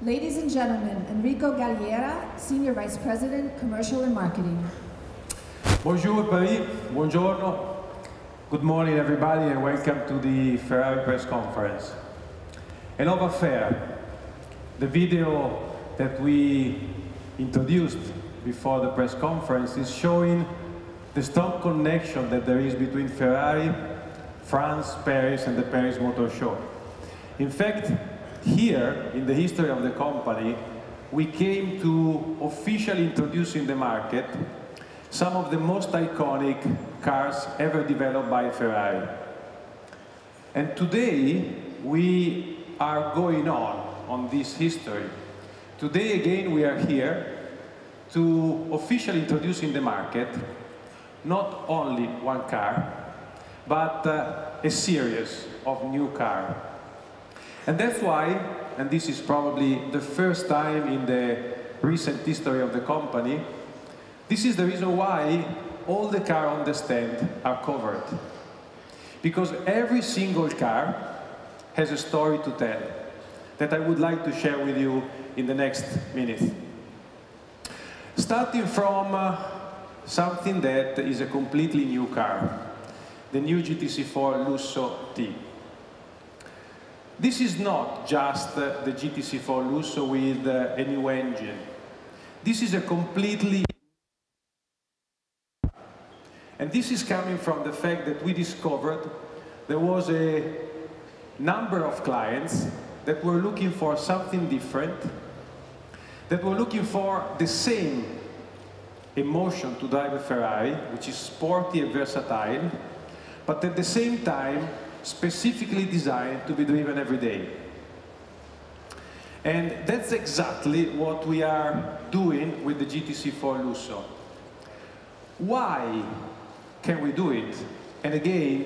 Ladies and gentlemen, Enrico Galliera, Senior Vice President, Commercial and Marketing. Bonjour Paris, buongiorno. Good morning everybody and welcome to the Ferrari press conference. A love affair. The video that we introduced before the press conference is showing the strong connection that there is between Ferrari, France, Paris and the Paris Motor Show. In fact, here in the history of the company, we came to officially introduce in the market some of the most iconic cars ever developed by Ferrari. And today, we are going on this history. Today, again, we are here to officially introduce in the market not only one car, but a series of new cars. And that's why, and this is probably the first time in the recent history of the company, this is the reason why all the cars on the stand are covered. Because every single car has a story to tell that I would like to share with you in the next minute. Starting from something that is a completely new car, the new GTC4 Lusso T. This is not just the GTC4 Lusso with a new engine. This is a completely... And this is coming from the fact that we discovered there was a number of clients that were looking for something different, that were looking for the same emotion to drive a Ferrari, which is sporty and versatile, but at the same time specifically designed to be driven every day. And that's exactly what we are doing with the GTC4 Lusso. Why can we do it? And again,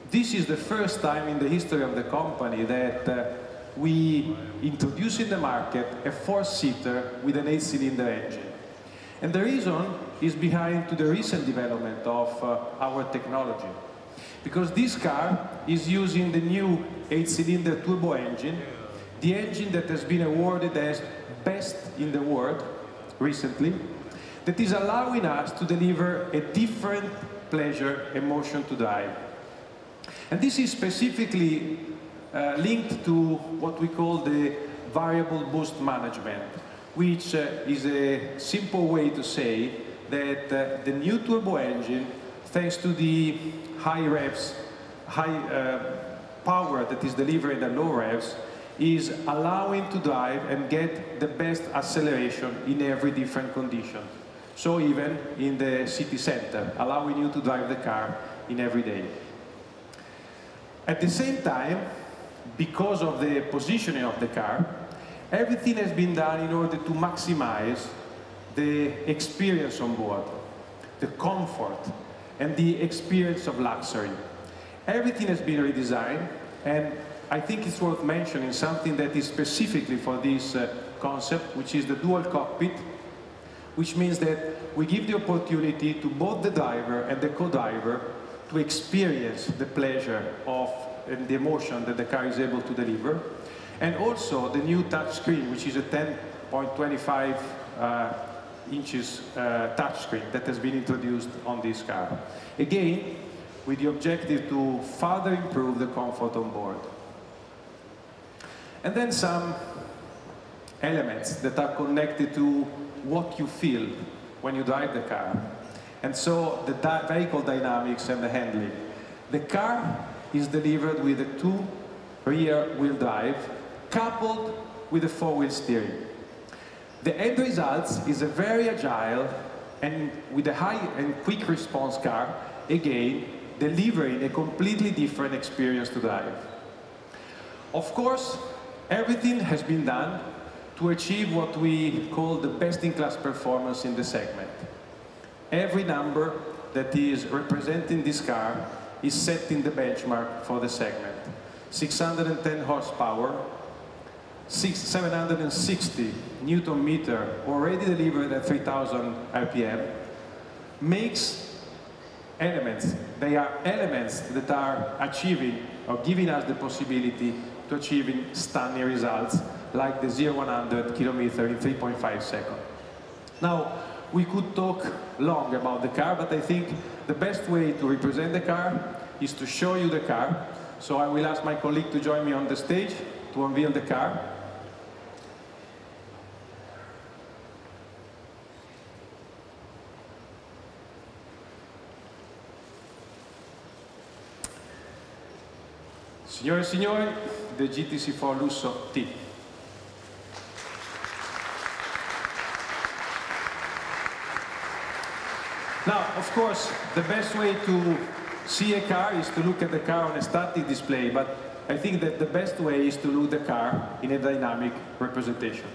this is the first time in the history of the company that we introduce in the market a four-seater with an 8-cylinder engine. And the reason is behind to the recent development of our technology. Because this car is using the new 8-cylinder turbo engine, the engine that has been awarded as best in the world recently, that is allowing us to deliver a different pleasure, emotion to drive. And this is specifically linked to what we call the variable boost management, which is a simple way to say that the new turbo engine, thanks to the high revs, high power that is delivered at low revs, is allowing to drive and get the best acceleration in every different condition. So even in the city center, allowing you to drive the car in every day. At the same time, because of the positioning of the car, everything has been done in order to maximize the experience on board, the comfort, and the experience of luxury. Everything has been redesigned, and I think it's worth mentioning something that is specifically for this concept, which is the dual cockpit, which means that we give the opportunity to both the driver and the co-driver to experience the pleasure of and the emotion that the car is able to deliver, and also the new touch screen, which is a 10.25 inches touchscreen that has been introduced on this car. Again, with the objective to further improve the comfort on board. And then some elements that are connected to what you feel when you drive the car. And so the vehicle dynamics and the handling. The car is delivered with a 2 rear-wheel drive coupled with a 4-wheel steering. The end result is a very agile and with a high and quick response car, again, delivering a completely different experience to drive. Of course, everything has been done to achieve what we call the best-in-class performance in the segment. Every number that is representing this car is setting the benchmark for the segment. 610 horsepower, 760 Newton meter, already delivered at 3,000 RPM, makes elements. They are elements that are achieving or giving us the possibility to achieving stunning results like the 0-100 kilometer in 3.5 seconds. Now, we could talk long about the car, but I think the best way to represent the car is to show you the car. So I will ask my colleague to join me on the stage to unveil the car. Signore e signori, the GTC4 Lusso T. Now, of course, the best way to see a car is to look at the car on a static display, but I think that the best way is to look at the car in a dynamic representation.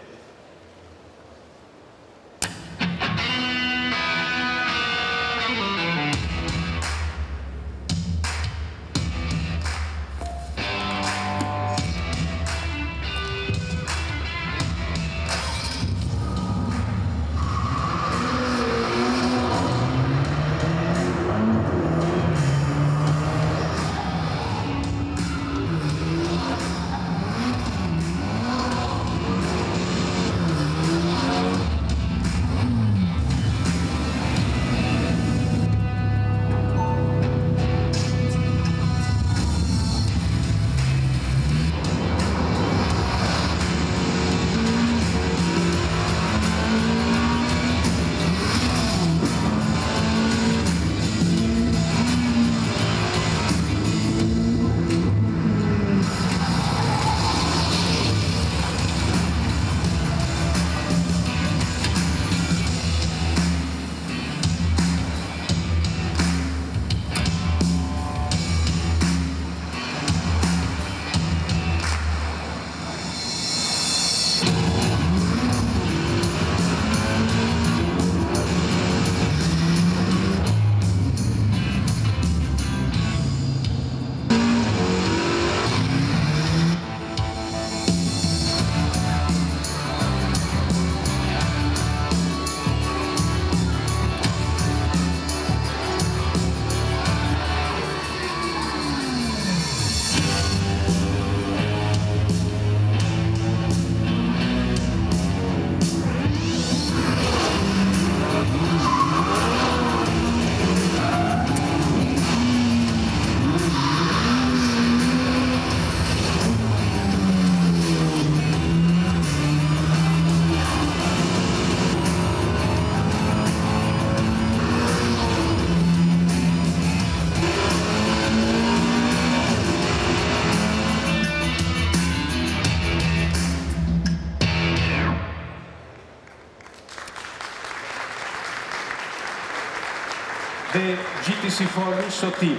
The GTC4 Lusso T,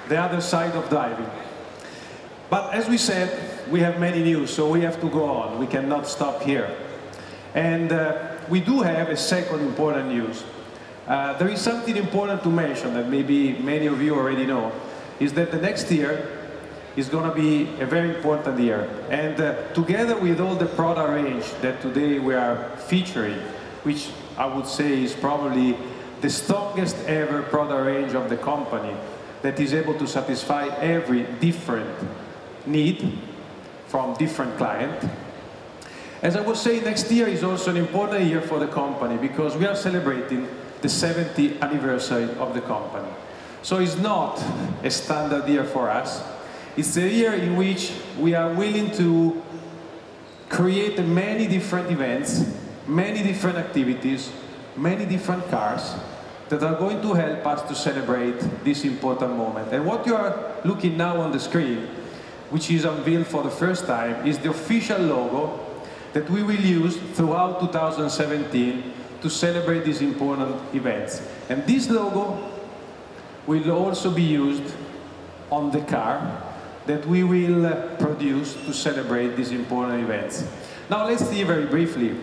the other side of driving. But as we said, we have many news, so we have to go on. We cannot stop here. And we do have a second important news. There is something important to mention that maybe many of you already know, is that the next year is going to be a very important year. And together with all the product range that today we are featuring, which I would say is probably the strongest ever product range of the company that is able to satisfy every different need from different clients. As I was saying, next year is also an important year for the company because we are celebrating the 70th anniversary of the company. So it's not a standard year for us. It's a year in which we are willing to create many different events, many different activities, many different cars that are going to help us to celebrate this important moment. And what you are looking now on the screen, which is unveiled for the first time, is the official logo that we will use throughout 2017 to celebrate these important events. And this logo will also be used on the car that we will produce to celebrate these important events. Now let's see very briefly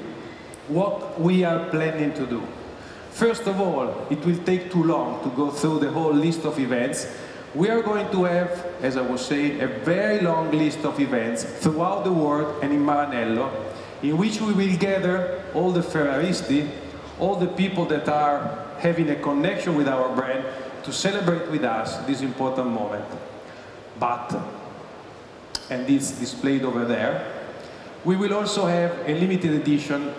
what we are planning to do. First of all, it will take too long to go through the whole list of events. We are going to have, as I was saying, a very long list of events throughout the world and in Maranello, in which we will gather all the Ferraristi, all the people that are having a connection with our brand to celebrate with us this important moment. But, and it's displayed over there, we will also have a limited edition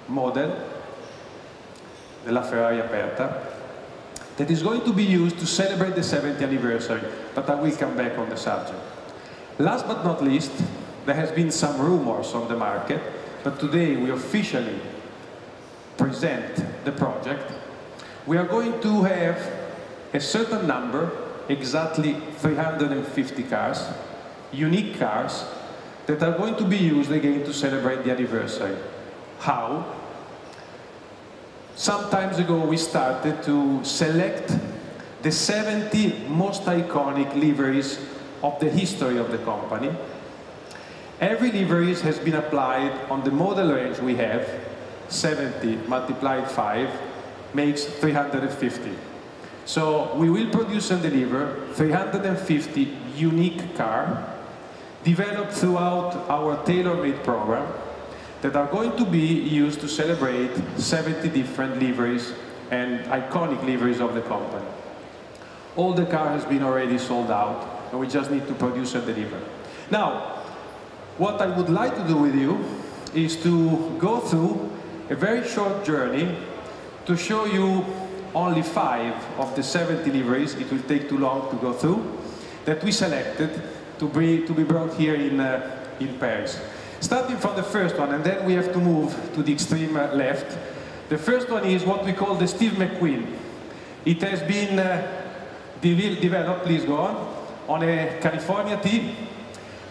model, della Ferrari aperta, that is going to be used to celebrate the 70th anniversary, but I will come back on the subject. Last but not least, there has been some rumors on the market, but today we officially present the project. We are going to have a certain number, exactly 350 cars, unique cars, that are going to be used again to celebrate the anniversary. How? Some time ago we started to select the 70 most iconic liveries of the history of the company. Every livery has been applied on the model range we have. 70 multiplied 5 makes 350. So we will produce and deliver 350 unique cars developed throughout our tailor-made program that are going to be used to celebrate 70 different liveries and iconic liveries of the company. All the car has been already sold out, and we just need to produce and deliver. Now, what I would like to do with you is to go through a very short journey to show you only 5 of the 70 liveries, it will take too long to go through, that we selected to be brought here in Paris. Starting from the first one, and then we have to move to the extreme left. The first one is what we call the Steve McQueen. It has been developed, please go on a California T.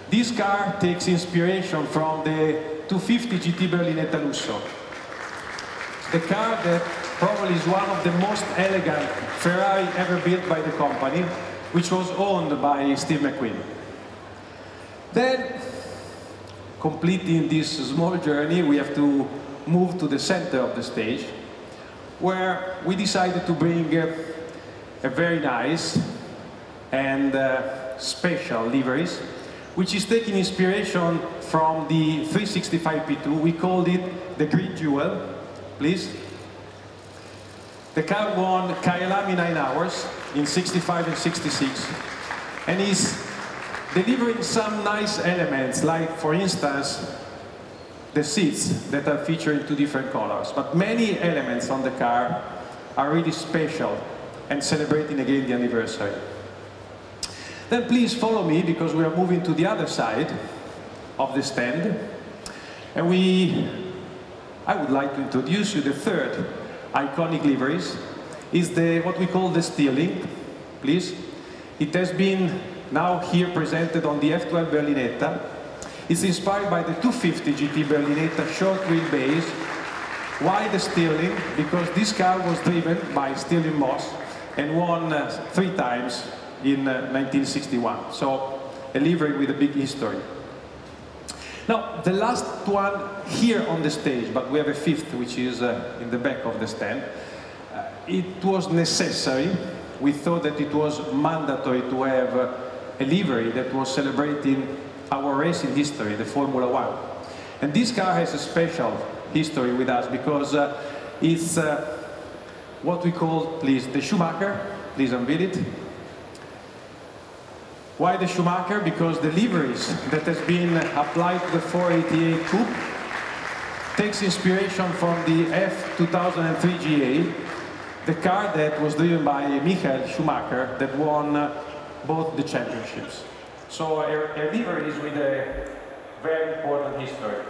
This car takes inspiration from the 250 GT Berlinetta Lusso. The car that probably is one of the most elegant Ferrari ever built by the company, which was owned by Steve McQueen. Then, completing this small journey, we have to move to the center of the stage, where we decided to bring a very nice and special liveries, which is taking inspiration from the 365 P2. We called it the Green Jewel, please. The car won Kyalami 9 hours in 65 and 66, and is delivering some nice elements, like, for instance, the seats that are featured in 2 different colors. But many elements on the car are really special and celebrating again the anniversary. Then please follow me, because we are moving to the other side of the stand. And I would like to introduce you the third iconic liveries. Is what we call the Steerling, please. It has been now here presented on the F12 Berlinetta. It's inspired by the 250 GT Berlinetta short wheelbase. Why the Steerling? Because this car was driven by Stirling Moss and won 3 times in 1961. So a livery with a big history. Now, the last one here on the stage, but we have a 5th, which is in the back of the stand. It was necessary. We thought that it was mandatory to have a livery that was celebrating our racing history, the Formula 1. And this car has a special history with us, because it's what we call, please, the Schumacher. Please unveil it. Why the Schumacher? Because the liveries that has been applied to the 488 Coupe takes inspiration from the F2003 GA, the car that was driven by Michael Schumacher, that won both the championships. So a livery is with a very important history.